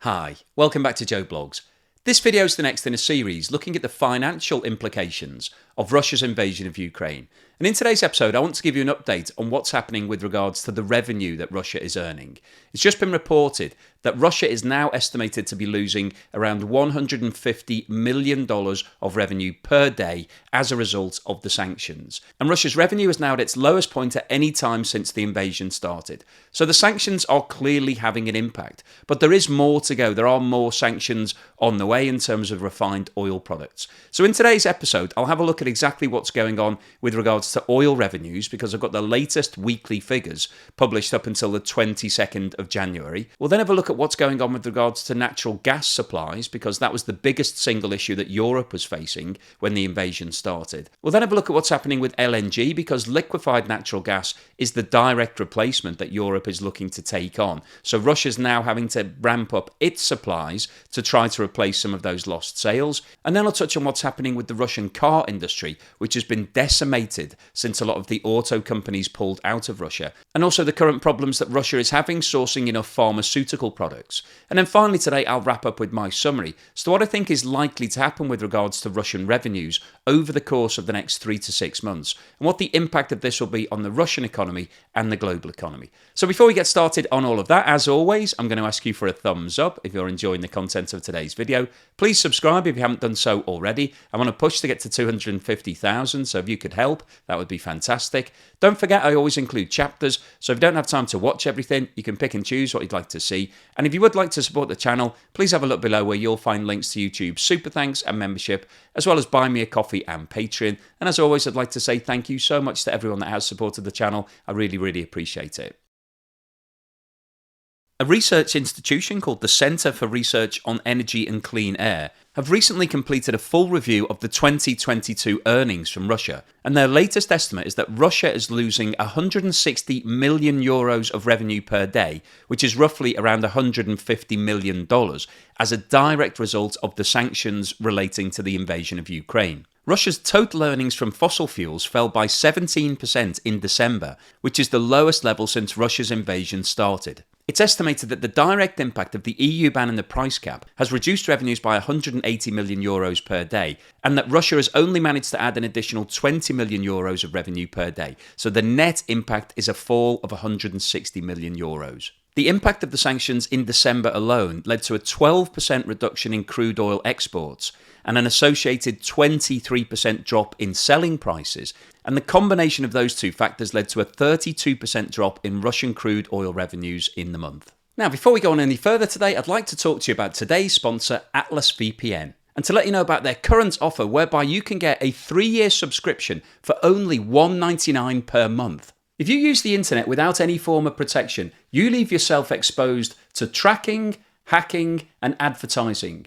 Hi, welcome back to Joe Blogs. This video is the next in a series looking at the financial implications of Russia's invasion of Ukraine. And in today's episode, I want to give you an update on what's happening with regards to the revenue that Russia is earning. It's just been reported that Russia is now estimated to be losing around $150 million of revenue per day as a result of the sanctions. And Russia's revenue is now at its lowest point at any time since the invasion started. So the sanctions are clearly having an impact. But there is more to go. There are more sanctions on the way in terms of refined oil products. So in today's episode, I'll have a look at exactly what's going on with regards to oil revenues, because I've got the latest weekly figures published up until the 22nd of January. We'll then have a look at what's going on with regards to natural gas supplies, because that was the biggest single issue that Europe was facing when the invasion started. We'll then have a look at what's happening with LNG, because liquefied natural gas is the direct replacement that Europe is looking to take on. So Russia's now having to ramp up its supplies to try to replace some of those lost sales. And then I'll touch on what's happening with the Russian car industry, which has been decimated since a lot of the auto companies pulled out of Russia, and also the current problems that Russia is having sourcing enough pharmaceutical products. And then finally today I'll wrap up with my summary as to what I think is likely to happen with regards to Russian revenues over the course of the next 3 to 6 months, and what the impact of this will be on the Russian economy and the global economy. So before we get started on all of that, as always, I'm going to ask you for a thumbs up if you're enjoying the content of today's video. Please subscribe if you haven't done so already. I want to push to get to 250,000, so if you could help, that would be fantastic. Don't forget, I always include chapters, so if you don't have time to watch everything, you can pick and choose what you'd like to see. And if you would like to support the channel, please have a look below where you'll find links to YouTube's super thanks and membership, as well as Buy Me a Coffee and Patreon. And as always, I'd like to say thank you so much to everyone that has supported the channel. I really, really appreciate it. A research institution called the Centre for Research on Energy and Clean Air have recently completed a full review of the 2022 earnings from Russia, and their latest estimate is that Russia is losing 160 million euros of revenue per day, which is roughly around $150 million, as a direct result of the sanctions relating to the invasion of Ukraine. Russia's total earnings from fossil fuels fell by 17% in December, which is the lowest level since Russia's invasion started. It's estimated that the direct impact of the EU ban and the price cap has reduced revenues by 180 million euros per day, and that Russia has only managed to add an additional 20 million euros of revenue per day. So the net impact is a fall of 160 million euros. The impact of the sanctions in December alone led to a 12% reduction in crude oil exports and an associated 23% drop in selling prices, and the combination of those two factors led to a 32% drop in Russian crude oil revenues in the month. Now, before we go on any further today, I'd like to talk to you about today's sponsor, Atlas VPN, and to let you know about their current offer whereby you can get a 3-year subscription for only $1.99 per month. If you use the internet without any form of protection, you leave yourself exposed to tracking, hacking, and advertising.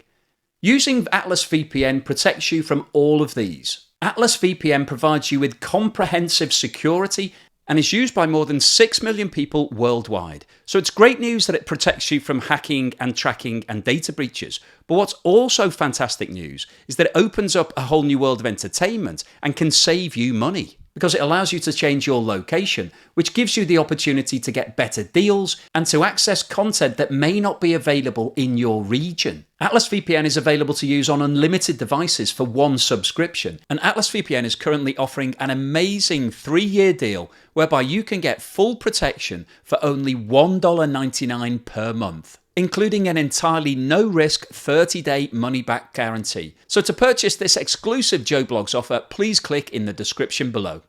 Using Atlas VPN protects you from all of these. Atlas VPN provides you with comprehensive security and is used by more than 6 million people worldwide. So it's great news that it protects you from hacking and tracking and data breaches. But what's also fantastic news is that it opens up a whole new world of entertainment and can save you money, because it allows you to change your location, which gives you the opportunity to get better deals and to access content that may not be available in your region. Atlas VPN is available to use on unlimited devices for one subscription, and Atlas VPN is currently offering an amazing 3-year deal whereby you can get full protection for only $1.99 per month, including an entirely no-risk 30-day money-back guarantee. So to purchase this exclusive Joe Blogs offer, please click in the description below.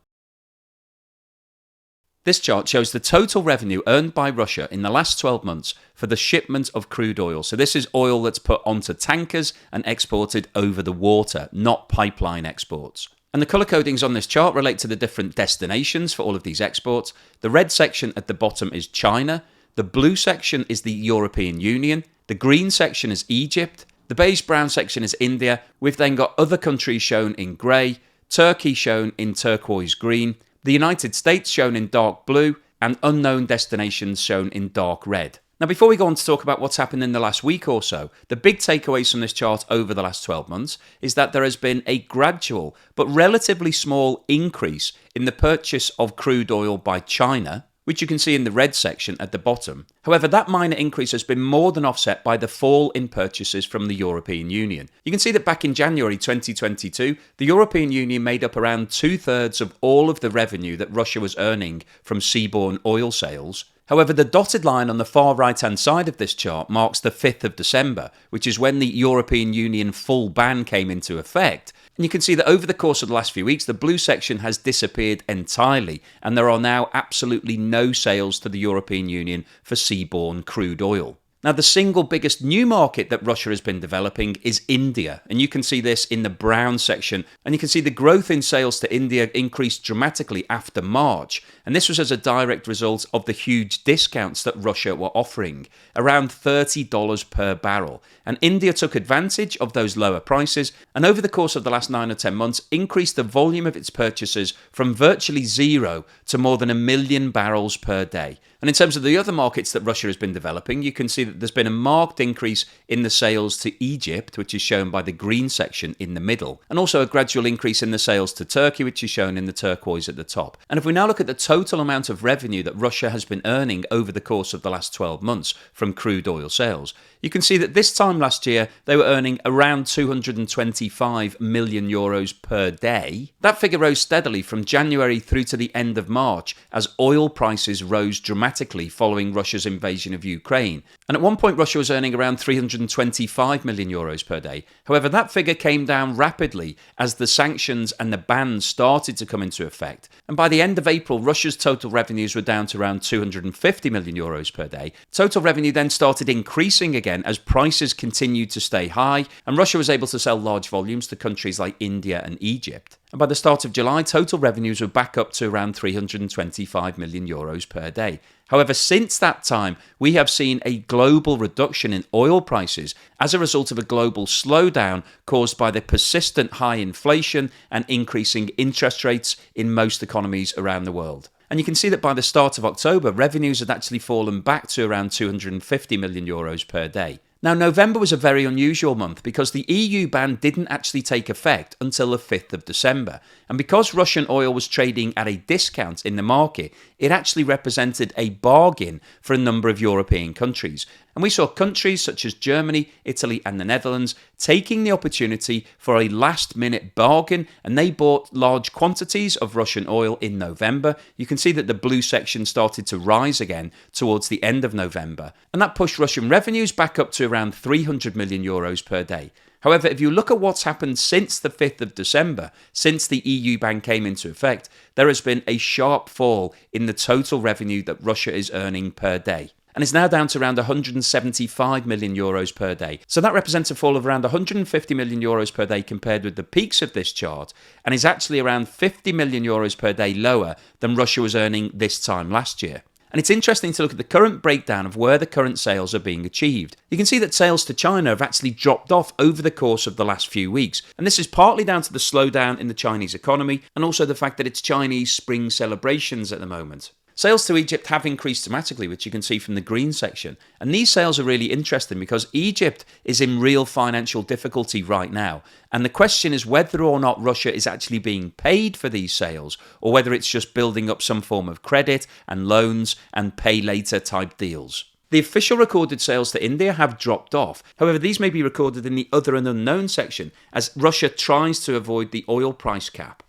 This chart shows the total revenue earned by Russia in the last 12 months for the shipment of crude oil. So this is oil that's put onto tankers and exported over the water, not pipeline exports. And the colour codings on this chart relate to the different destinations for all of these exports. The red section at the bottom is China. The blue section is the European Union. The green section is Egypt. The beige-brown section is India. We've then got other countries shown in grey, Turkey shown in turquoise green, the United States shown in dark blue, and unknown destinations shown in dark red. Now, before we go on to talk about what's happened in the last week or so, the big takeaways from this chart over the last 12 months is that there has been a gradual but relatively small increase in the purchase of crude oil by China, which you can see in the red section at the bottom. However, that minor increase has been more than offset by the fall in purchases from the European Union. You can see that back in January 2022, the European Union made up around 2/3 of all of the revenue that Russia was earning from seaborne oil sales. However, the dotted line on the far right-hand side of this chart marks the 5th of December, which is when the European Union full ban came into effect. And you can see that over the course of the last few weeks, the blue section has disappeared entirely, and there are now absolutely no sales to the European Union for seaborne crude oil. Now, the single biggest new market that Russia has been developing is India, and you can see this in the brown section, and you can see the growth in sales to India increased dramatically after March, and this was as a direct result of the huge discounts that Russia were offering, around $30 per barrel, and India took advantage of those lower prices, and over the course of the last 9 or 10 months increased the volume of its purchases from virtually zero to more than 1 million barrels per day. And in terms of the other markets that Russia has been developing, you can see that there's been a marked increase in the sales to Egypt, which is shown by the green section in the middle, and also a gradual increase in the sales to Turkey, which is shown in the turquoise at the top. And if we now look at the total amount of revenue that Russia has been earning over the course of the last 12 months from crude oil sales, you can see that this time last year they were earning around 225 million euros per day. That figure rose steadily from January through to the end of March as oil prices rose dramatically following Russia's invasion of Ukraine. And at one point Russia was earning around 325 million euros per day. However, that figure came down rapidly as the sanctions and the bans started to come into effect. And by the end of April, Russia's total revenues were down to around 250 million euros per day. Total revenue then started increasing again as prices continued to stay high, and Russia was able to sell large volumes to countries like India and Egypt. And by the start of July, total revenues were back up to around 325 million euros per day. However, since that time, we have seen a global reduction in oil prices as a result of a global slowdown caused by the persistent high inflation and increasing interest rates in most economies around the world. And you can see that by the start of October, revenues had actually fallen back to around 250 million euros per day. Now, November was a very unusual month because the EU ban didn't actually take effect until the 5th of December. And because Russian oil was trading at a discount in the market, it actually represented a bargain for a number of European countries. And we saw countries such as Germany, Italy and the Netherlands taking the opportunity for a last-minute bargain, and they bought large quantities of Russian oil in November. You can see that the blue section started to rise again towards the end of November, and that pushed Russian revenues back up to around 300 million euros per day. However, if you look at what's happened since the 5th of December, since the EU ban came into effect, there has been a sharp fall in the total revenue that Russia is earning per day. And it's now down to around 175 million euros per day. So that represents a fall of around 150 million euros per day compared with the peaks of this chart, and is actually around 50 million euros per day lower than Russia was earning this time last year. And it's interesting to look at the current breakdown of where the current sales are being achieved. You can see that sales to China have actually dropped off over the course of the last few weeks. And this is partly down to the slowdown in the Chinese economy and also the fact that it's Chinese spring celebrations at the moment. Sales to Egypt have increased dramatically, which you can see from the green section. And these sales are really interesting because Egypt is in real financial difficulty right now. And the question is whether or not Russia is actually being paid for these sales, or whether it's just building up some form of credit and loans and pay later type deals. The official recorded sales to India have dropped off. However, these may be recorded in the other and unknown section as Russia tries to avoid the oil price cap.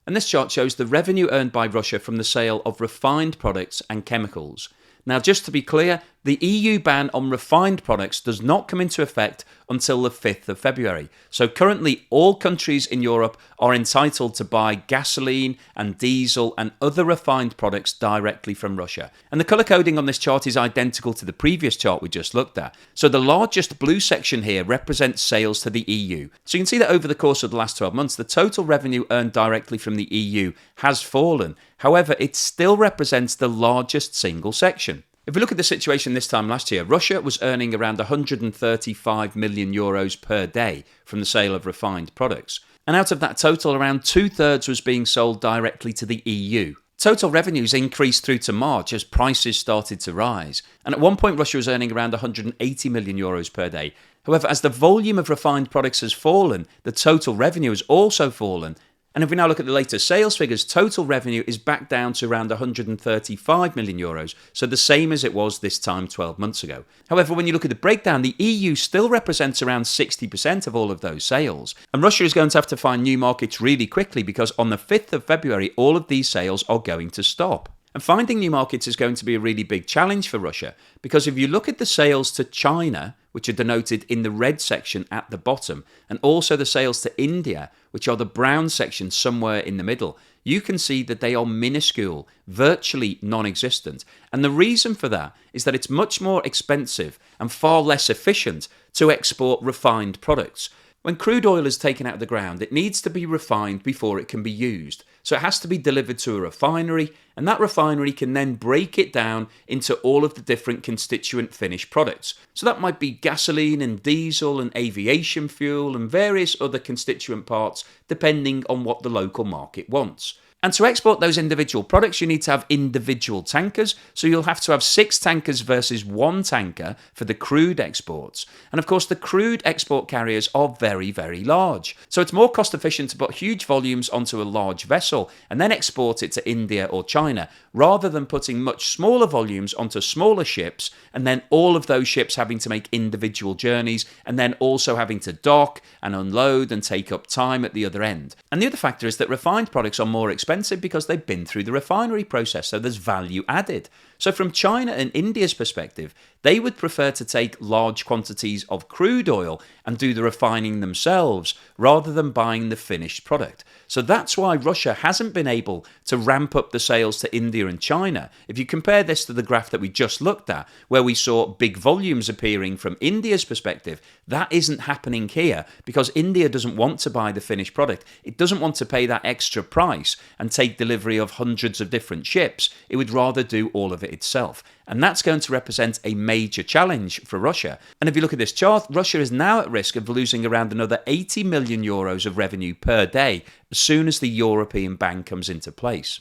And this chart shows the revenue earned by Russia from the sale of refined products and chemicals. Now, just to be clear, the EU ban on refined products does not come into effect until the 5th of February. So currently, all countries in Europe are entitled to buy gasoline and diesel and other refined products directly from Russia. And the colour coding on this chart is identical to the previous chart we just looked at. So the largest blue section here represents sales to the EU. So you can see that over the course of the last 12 months, the total revenue earned directly from the EU has fallen. However, it still represents the largest single section. If we look at the situation this time last year, Russia was earning around 135 million euros per day from the sale of refined products. And out of that total, around 2/3 was being sold directly to the EU. Total revenues increased through to March as prices started to rise. And at one point, Russia was earning around 180 million euros per day. However, as the volume of refined products has fallen, the total revenue has also fallen. And if we now look at the latest sales figures, total revenue is back down to around 135 million euros, so the same as it was this time 12 months ago. However, when you look at the breakdown, the EU still represents around 60% of all of those sales. And Russia is going to have to find new markets really quickly because on the 5th of February, all of these sales are going to stop. And finding new markets is going to be a really big challenge for Russia because if you look at the sales to China, which are denoted in the red section at the bottom, and also the sales to India, which are the brown section somewhere in the middle, you can see that they are minuscule, virtually non-existent. And the reason for that is that it's much more expensive and far less efficient to export refined products. When crude oil is taken out of the ground, it needs to be refined before it can be used. So it has to be delivered to a refinery, and that refinery can then break it down into all of the different constituent finished products. So that might be gasoline and diesel and aviation fuel and various other constituent parts, depending on what the local market wants. And to export those individual products, you need to have individual tankers. So you'll have to have 6 tankers versus 1 tanker for the crude exports. And of course, the crude export carriers are very, very large. So it's more cost efficient to put huge volumes onto a large vessel and then export it to India or China, rather than putting much smaller volumes onto smaller ships and then all of those ships having to make individual journeys and then also having to dock and unload and take up time at the other end. And the other factor is that refined products are more expensive because they've been through the refinery process, so there's value added. So from China and India's perspective, they would prefer to take large quantities of crude oil and do the refining themselves rather than buying the finished product. So that's why Russia hasn't been able to ramp up the sales to India and China. If you compare this to the graph that we just looked at, where we saw big volumes appearing from India's perspective, that isn't happening here because India doesn't want to buy the finished product. It doesn't want to pay that extra price and take delivery of hundreds of different ships. It would rather do all of it itself. And that's going to represent a major challenge for Russia. And if you look at this chart, Russia is now at risk of losing around another 80 million euros of revenue per day as soon as the European ban comes into place.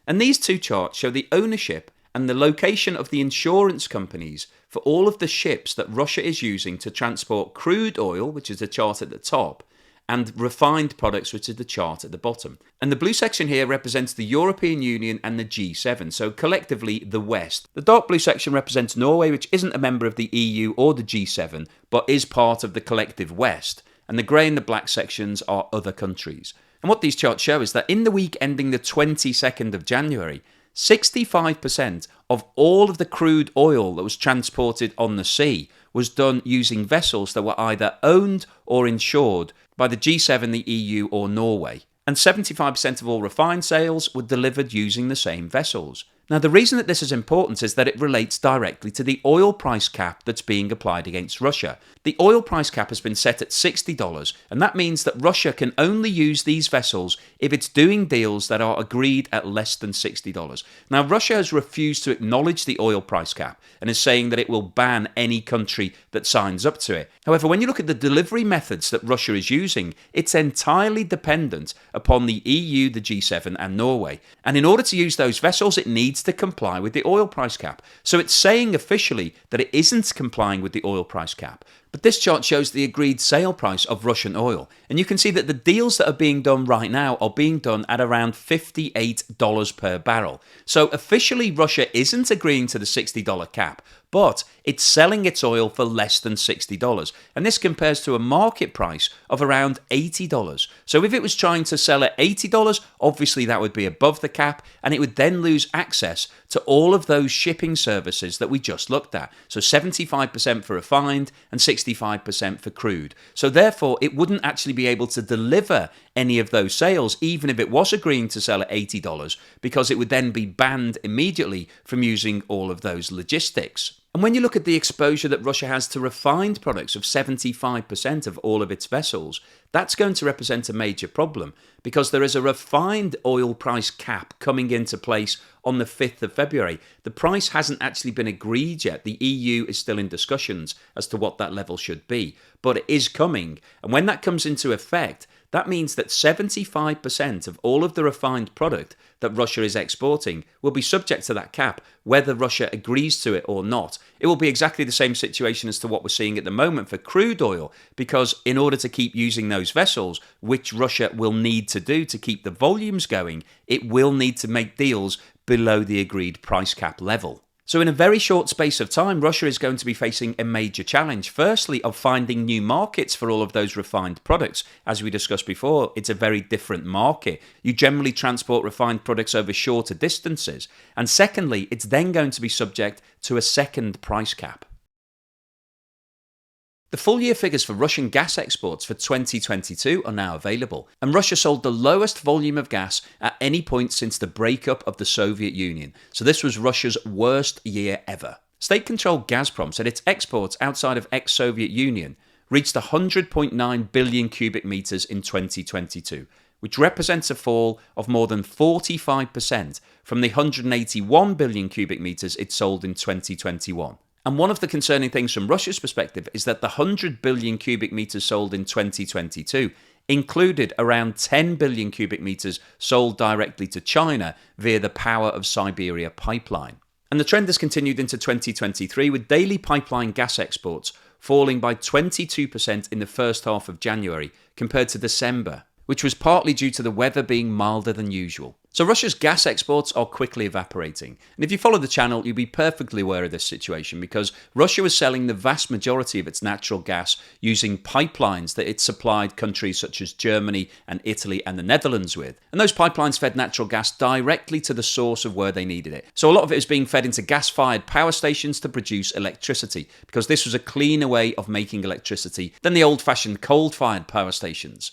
And these two charts show the ownership and the location of the insurance companies for all of the ships that Russia is using to transport crude oil, which is the chart at the top, and refined products, which is the chart at the bottom. And the blue section here represents the European Union and the G7, so collectively the West. The dark blue section represents Norway, which isn't a member of the EU or the G7, but is part of the collective West. And the grey and the black sections are other countries. And what these charts show is that in the week ending the 22nd of January, 65% of all of the crude oil that was transported on the sea was done using vessels that were either owned or insured by the G7, the EU or Norway. And 75% of all refined sales were delivered using the same vessels. Now, the reason that this is important is that it relates directly to the oil price cap that's being applied against Russia. The oil price cap has been set at $60, and that means that Russia can only use these vessels if it's doing deals that are agreed at less than $60. Now, Russia has refused to acknowledge the oil price cap and is saying that it will ban any country that signs up to it. However, when you look at the delivery methods that Russia is using, it's entirely dependent upon the EU, the G7 and Norway. And in order to use those vessels, it needs to comply with the oil price cap. So it's saying officially that it isn't complying with the oil price cap. But this chart shows the agreed sale price of Russian oil. And you can see that the deals that are being done right now are being done at around $58 per barrel. So officially Russia isn't agreeing to the $60 cap, but it's selling its oil for less than $60. And this compares to a market price of around $80. So if it was trying to sell at $80, obviously that would be above the cap, and it would then lose access to all of those shipping services that we just looked at. So 75% for refined and 65% for crude. So therefore, it wouldn't actually be able to deliver any of those sales, even if it was agreeing to sell at $80, because it would then be banned immediately from using all of those logistics. And when you look at the exposure that Russia has to refined products of 75% of all of its vessels, that's going to represent a major problem because there is a refined oil price cap coming into place on the 5th of February. The price hasn't actually been agreed yet. The EU is still in discussions as to what that level should be, but it is coming. And when that comes into effect, that means that 75% of all of the refined product that Russia is exporting will be subject to that cap, whether Russia agrees to it or not. It will be exactly the same situation as to what we're seeing at the moment for crude oil, because in order to keep using those vessels, which Russia will need to do to keep the volumes going, it will need to make deals below the agreed price cap level. So in a very short space of time, Russia is going to be facing a major challenge. Firstly, of finding new markets for all of those refined products. As we discussed before, it's a very different market. You generally transport refined products over shorter distances. And secondly, it's then going to be subject to a second price cap. The full year figures for Russian gas exports for 2022 are now available, and Russia sold the lowest volume of gas at any point since the breakup of the Soviet Union, so this was Russia's worst year ever. State-controlled Gazprom said its exports outside of ex-Soviet Union reached 100.9 billion cubic meters in 2022, which represents a fall of more than 45% from the 181 billion cubic meters it sold in 2021. And one of the concerning things from Russia's perspective is that the 100 billion cubic meters sold in 2022 included around 10 billion cubic meters sold directly to China via the Power of Siberia pipeline. And the trend has continued into 2023, with daily pipeline gas exports falling by 22% in the first half of January compared to December, which was partly due to the weather being milder than usual. So Russia's gas exports are quickly evaporating. And if you follow the channel, you'll be perfectly aware of this situation, because Russia was selling the vast majority of its natural gas using pipelines that it supplied countries such as Germany and Italy and the Netherlands with. And those pipelines fed natural gas directly to the source of where they needed it. So a lot of it is being fed into gas-fired power stations to produce electricity, because this was a cleaner way of making electricity than the old-fashioned coal-fired power stations.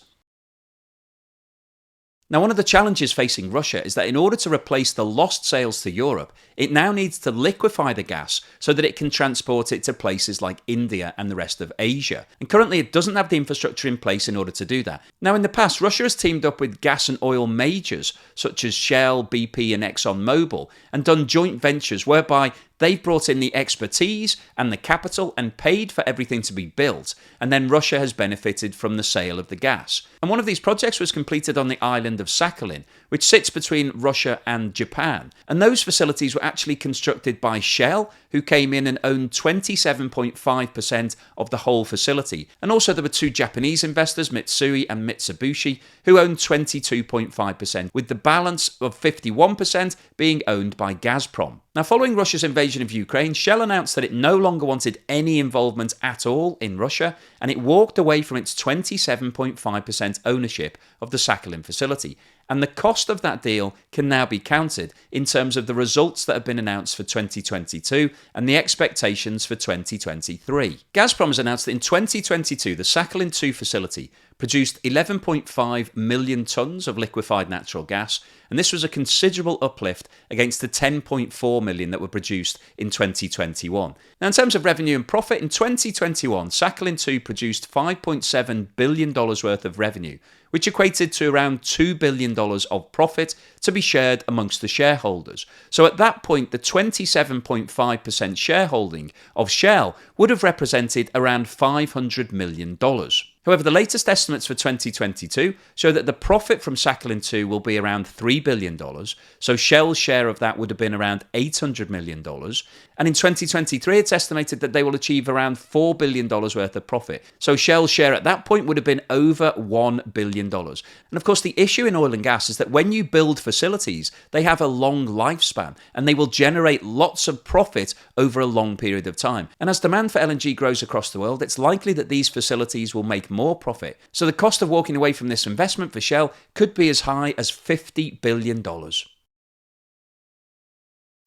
Now, one of the challenges facing Russia is that in order to replace the lost sales to Europe, it now needs to liquefy the gas so that it can transport it to places like India and the rest of Asia. And currently it doesn't have the infrastructure in place in order to do that. Now, in the past, Russia has teamed up with gas and oil majors such as Shell, BP and ExxonMobil and done joint ventures whereby they've brought in the expertise and the capital and paid for everything to be built, and then Russia has benefited from the sale of the gas. And one of these projects was completed on the island of Sakhalin, which sits between Russia and Japan. And those facilities were actually constructed by Shell, who came in and owned 27.5% of the whole facility. And also there were two Japanese investors, Mitsui and Mitsubishi, who owned 22.5%, with the balance of 51% being owned by Gazprom. Now, following Russia's invasion of Ukraine, Shell announced that it no longer wanted any involvement at all in Russia, and it walked away from its 27.5% ownership of the Sakhalin facility. And the cost of that deal can now be counted in terms of the results that have been announced for 2022 and the expectations for 2023. Gazprom has announced that in 2022, the Sakhalin 2 facility produced 11.5 million tonnes of liquefied natural gas, and this was a considerable uplift against the 10.4 million that were produced in 2021. Now, in terms of revenue and profit, in 2021, Sakhalin 2 produced $5.7 billion worth of revenue, which equated to around $2 billion of profit to be shared amongst the shareholders. So at that point, the 27.5% shareholding of Shell would have represented around $500 million. However, the latest estimates for 2022 show that the profit from Sakhalin 2 will be around $3 billion, so Shell's share of that would have been around $800 million, and in 2023 it's estimated that they will achieve around $4 billion worth of profit, so Shell's share at that point would have been over $1 billion. And of course, the issue in oil and gas is that when you build facilities, they have a long lifespan, and they will generate lots of profit over a long period of time. And as demand for LNG grows across the world, it's likely that these facilities will make more profit. So the cost of walking away from this investment for Shell could be as high as $50 billion.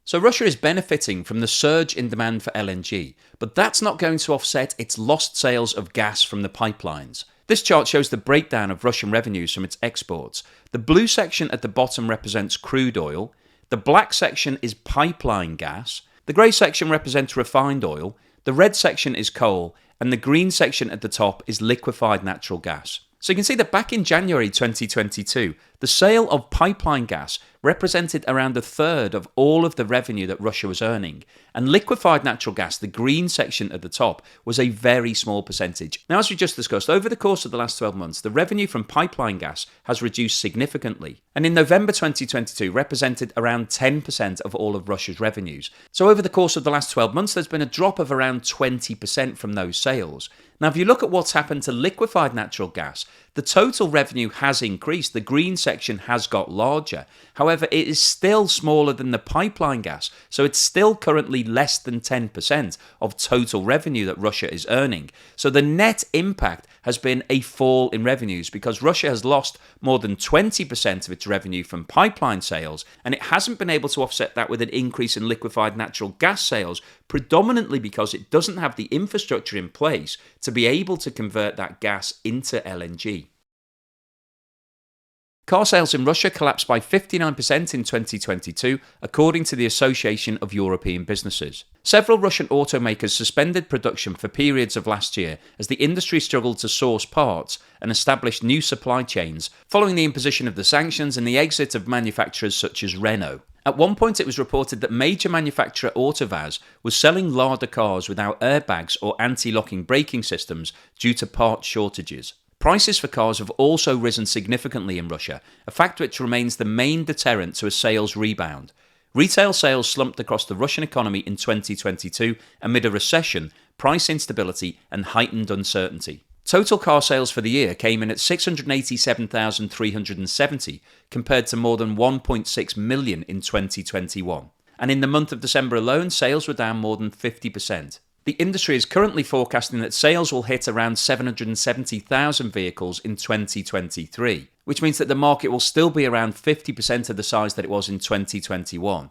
So Russia is benefiting from the surge in demand for LNG, but that's not going to offset its lost sales of gas from the pipelines. This chart shows the breakdown of Russian revenues from its exports. The blue section at the bottom represents crude oil, the black section is pipeline gas, the grey section represents refined oil, the red section is coal, and the green section at the top is liquefied natural gas. So you can see that back in January 2022, The sale of pipeline gas represented around a third of all of the revenue that Russia was earning, and liquefied natural gas, the green section at the top, was a very small percentage. Now, as we just discussed, over the course of the last 12 months, the revenue from pipeline gas has reduced significantly, and in November 2022 represented around 10% of all of Russia's revenues. So over the course of the last 12 months, there's been a drop of around 20% from those sales. Now, if you look at what's happened to liquefied natural gas, the total revenue has increased. The green section has got larger. However, it is still smaller than the pipeline gas, so it's still currently less than 10% of total revenue that Russia is earning. So the net impact has been a fall in revenues because Russia has lost more than 20% of its revenue from pipeline sales, and it hasn't been able to offset that with an increase in liquefied natural gas sales, predominantly because it doesn't have the infrastructure in place to be able to convert that gas into LNG. Car sales in Russia collapsed by 59% in 2022, according to the Association of European Businesses. Several Russian automakers suspended production for periods of last year as the industry struggled to source parts and establish new supply chains following the imposition of the sanctions and the exit of manufacturers such as Renault. At one point, it was reported that major manufacturer AutoVAZ was selling Lada cars without airbags or anti-locking braking systems due to part shortages. Prices for cars have also risen significantly in Russia, a fact which remains the main deterrent to a sales rebound. Retail sales slumped across the Russian economy in 2022 amid a recession, price instability, and heightened uncertainty. Total car sales for the year came in at 687,370 compared to more than 1.6 million in 2021. And in the month of December alone, sales were down more than 50%. The industry is currently forecasting that sales will hit around 770,000 vehicles in 2023, which means that the market will still be around 50% of the size that it was in 2021.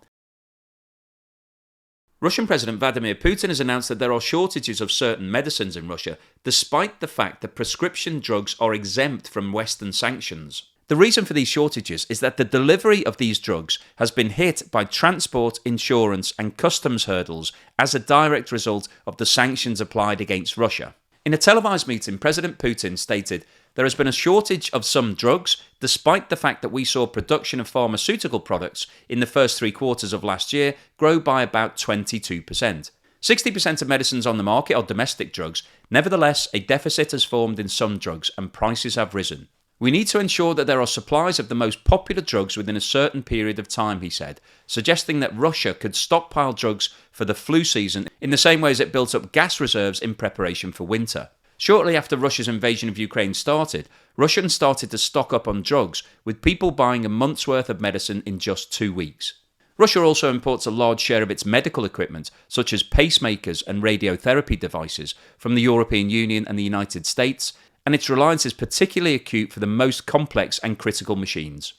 Russian President Vladimir Putin has announced that there are shortages of certain medicines in Russia, despite the fact that prescription drugs are exempt from Western sanctions. The reason for these shortages is that the delivery of these drugs has been hit by transport, insurance, and customs hurdles as a direct result of the sanctions applied against Russia. In a televised meeting, President Putin stated, "There has been a shortage of some drugs, despite the fact that we saw production of pharmaceutical products in the first 3 quarters of last year grow by about 22%. 60% of medicines on the market are domestic drugs. Nevertheless, a deficit has formed in some drugs and prices have risen. We need to ensure that there are supplies of the most popular drugs within a certain period of time," he said, suggesting that Russia could stockpile drugs for the flu season in the same way as it built up gas reserves in preparation for winter. Shortly after Russia's invasion of Ukraine started, Russians started to stock up on drugs, with people buying a month's worth of medicine in just 2 weeks. Russia also imports a large share of its medical equipment, such as pacemakers and radiotherapy devices, from the European Union and the United States, and its reliance is particularly acute for the most complex and critical machines.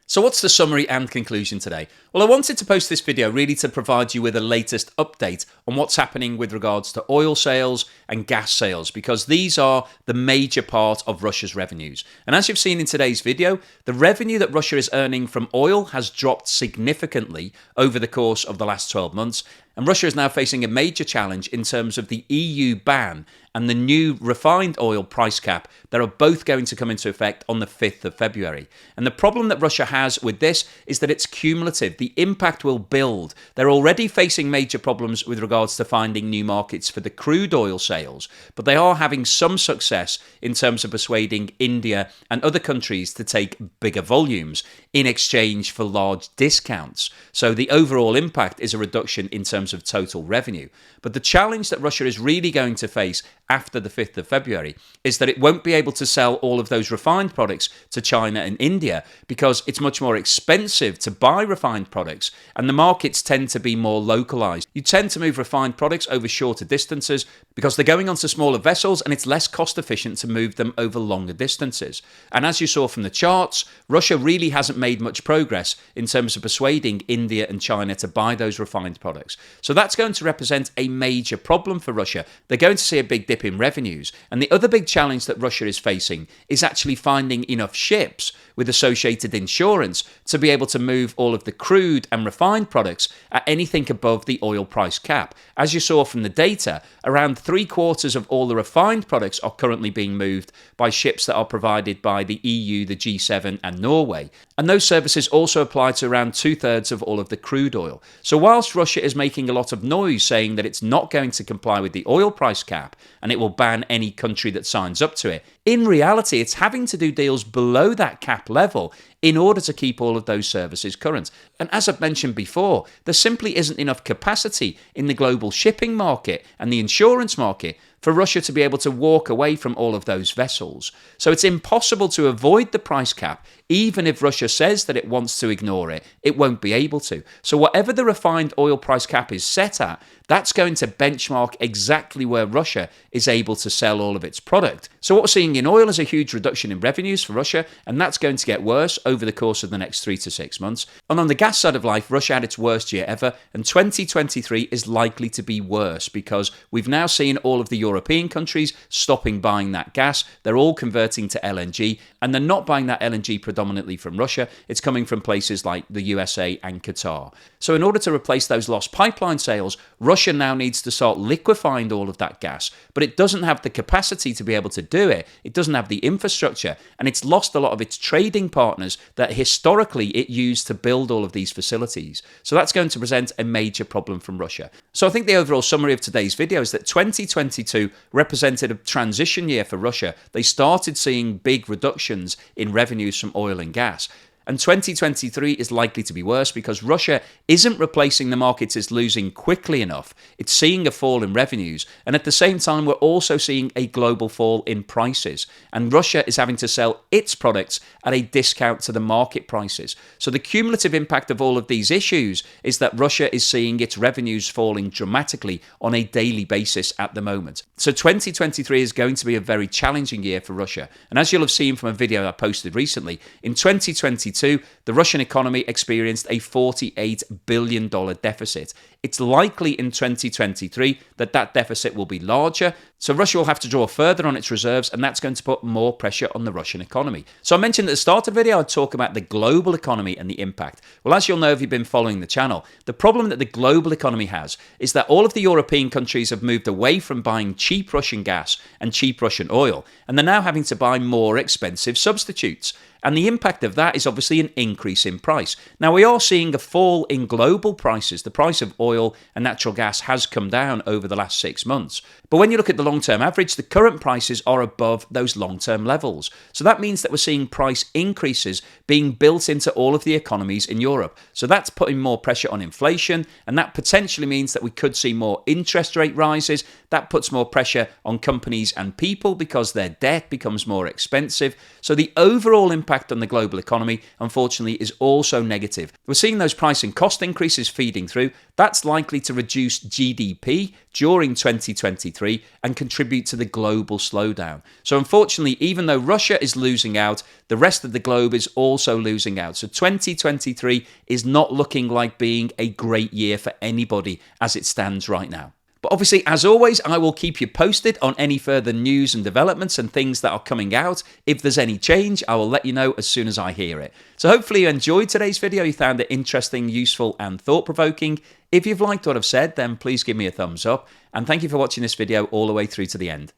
So what's the summary and conclusion today? Well, I wanted to post this video really to provide you with a latest update on what's happening with regards to oil sales and gas sales, because these are the major part of Russia's revenues. And as you've seen in today's video, the revenue that Russia is earning from oil has dropped significantly over the course of the last 12 months. And Russia is now facing a major challenge in terms of the EU ban and the new refined oil price cap that are both going to come into effect on the 5th of February. And the problem that Russia has with this is that it's cumulative. The impact will build. They're already facing major problems with regards to finding new markets for the crude oil sales, but they are having some success in terms of persuading India and other countries to take bigger volumes in exchange for large discounts. So the overall impact is a reduction in terms of total revenue. But the challenge that Russia is really going to face after the 5th of February is that it won't be able to sell all of those refined products to China and India because it's much more expensive to buy refined products and the markets tend to be more localized. You tend to move refined products over shorter distances because they're going onto smaller vessels and it's less cost efficient to move them over longer distances. And as you saw from the charts, Russia really hasn't made much progress in terms of persuading India and China to buy those refined products. So that's going to represent a major problem for Russia. They're going to see a big dip in revenues. And the other big challenge that Russia is facing is actually finding enough ships with associated insurance to be able to move all of the crude and refined products at anything above the oil price cap. As you saw from the data, around 3/4 of all the refined products are currently being moved by ships that are provided by the EU, the G7 and Norway. And those services also apply to around 2/3 of all of the crude oil. So whilst Russia is making a lot of noise saying that it's not going to comply with the oil price cap and it will ban any country that signs up to it, in reality it's having to do deals below that cap level in order to keep all of those services current. And as I've mentioned before, there simply isn't enough capacity in the global shipping market and the insurance market for Russia to be able to walk away from all of those vessels. So it's impossible to avoid the price cap. Even if Russia says that it wants to ignore it, it won't be able to. So whatever the refined oil price cap is set at, that's going to benchmark exactly where Russia is able to sell all of its product. So what we're seeing in oil is a huge reduction in revenues for Russia, and that's going to get worse over the course of the next 3 to 6 months. And on the gas side of life, Russia had its worst year ever, and 2023 is likely to be worse because we've now seen all of the European countries stopping buying that gas. They're all converting to LNG, and they're not buying that LNG predominantly from Russia. It's coming from places like the USA and Qatar. So in order to replace those lost pipeline sales, Russia now needs to start liquefying all of that gas, but it doesn't have the capacity to be able to do it. It doesn't have the infrastructure, and it's lost a lot of its trading partners that historically it used to build all of these facilities. So that's going to present a major problem from Russia. So I think the overall summary of today's video is that 2022 represented a transition year for Russia. They started seeing big reductions in revenues from oil and gas. And 2023 is likely to be worse because Russia isn't replacing the markets it's losing quickly enough. It's seeing a fall in revenues. And at the same time, we're also seeing a global fall in prices. And Russia is having to sell its products at a discount to the market prices. So the cumulative impact of all of these issues is that Russia is seeing its revenues falling dramatically on a daily basis at the moment. So 2023 is going to be a very challenging year for Russia. And as you'll have seen from a video I posted recently, in 2022, the Russian economy experienced a $48 billion deficit. It's likely in 2023 that that deficit will be larger, so Russia will have to draw further on its reserves, and that's going to put more pressure on the Russian economy. So I mentioned at the start of the video I'd talk about the global economy and the impact. Well, as you'll know if you've been following the channel, the problem that the global economy has is that all of the European countries have moved away from buying cheap Russian gas and cheap Russian oil, and they're now having to buy more expensive substitutes. And the impact of that is obviously an increase in price. Now, we are seeing a fall in global prices. The price of oil and natural gas has come down over the last 6 months. But when you look at the long-term average, the current prices are above those long-term levels. So that means that we're seeing price increases being built into all of the economies in Europe. So that's putting more pressure on inflation, and that potentially means that we could see more interest rate rises. That puts more pressure on companies and people because their debt becomes more expensive. So the overall impact on the global economy, unfortunately, is also negative. We're seeing those price and cost increases feeding through. That's likely to reduce GDP during 2023 and contribute to the global slowdown. So unfortunately, even though Russia is losing out, the rest of the globe is also losing out. So 2023 is not looking like being a great year for anybody as it stands right now. But obviously, as always, I will keep you posted on any further news and developments and things that are coming out. If there's any change, I will let you know as soon as I hear it. So hopefully you enjoyed today's video. You found it interesting, useful, and thought-provoking. If you've liked what I've said, then please give me a thumbs up. And thank you for watching this video all the way through to the end.